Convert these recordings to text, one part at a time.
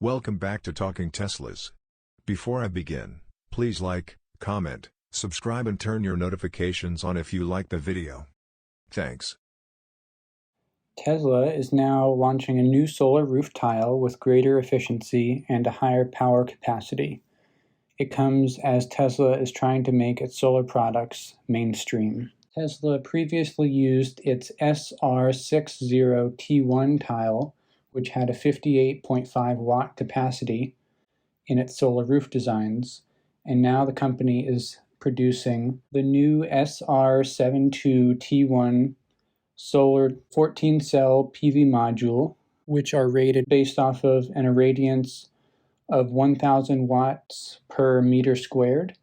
Welcome back to Talking Teslas. Before I begin, please like, comment, subscribe and turn your notifications on if you like the video. Thanks. Tesla is now launching a new solar roof tile with greater efficiency and a higher power capacity. It comes as Tesla is trying to make its solar products mainstream. Tesla previously used its SR60T1 tile, which had a 58.5 watt capacity in its solar roof designs, and now the company is producing the new SR72T1 solar 14-cell PV module, which are rated based off of an irradiance of 1,000 watts per meter squared,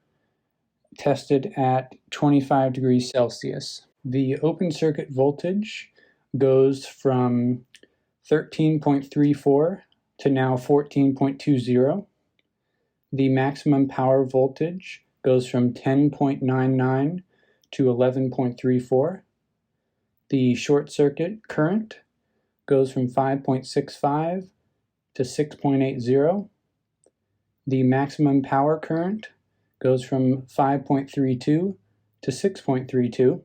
tested at 25 degrees Celsius. The open circuit voltage goes from 13.34 to now 14.20. The maximum power voltage goes from 10.99 to 11.34. The short circuit current goes from 5.65 to 6.80. The maximum power current goes from 5.32 to 6.32.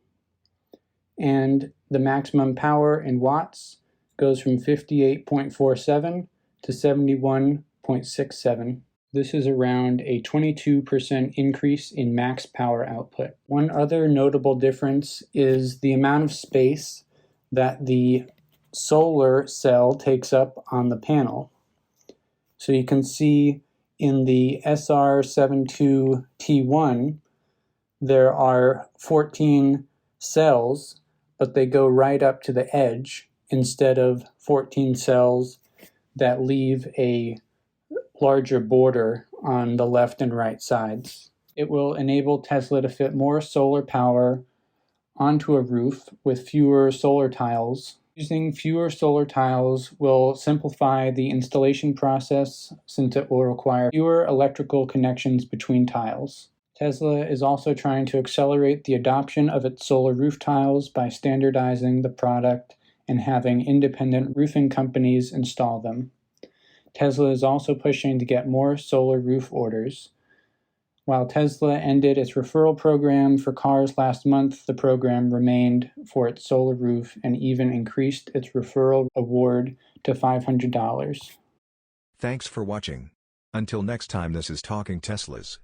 And the maximum power in watts goes from 58.47 to 71.67. This is around a 22% increase in max power output. One other notable difference is the amount of space that the solar cell takes up on the panel. So you can see in the SR72T1, there are 14 cells, but they go right up to the edge instead of 14 cells that leave a larger border on the left and right sides. It will enable Tesla to fit more solar power onto a roof with fewer solar tiles. Using fewer solar tiles will simplify the installation process since it will require fewer electrical connections between tiles. Tesla is also trying to accelerate the adoption of its solar roof tiles by standardizing the product and having independent roofing companies install them. Tesla is also pushing to get more solar roof orders. While Tesla ended its referral program for cars last month, the program remained for its solar roof and even increased its referral award to $500. Thanks for watching. Until next time, this is Talking Teslas.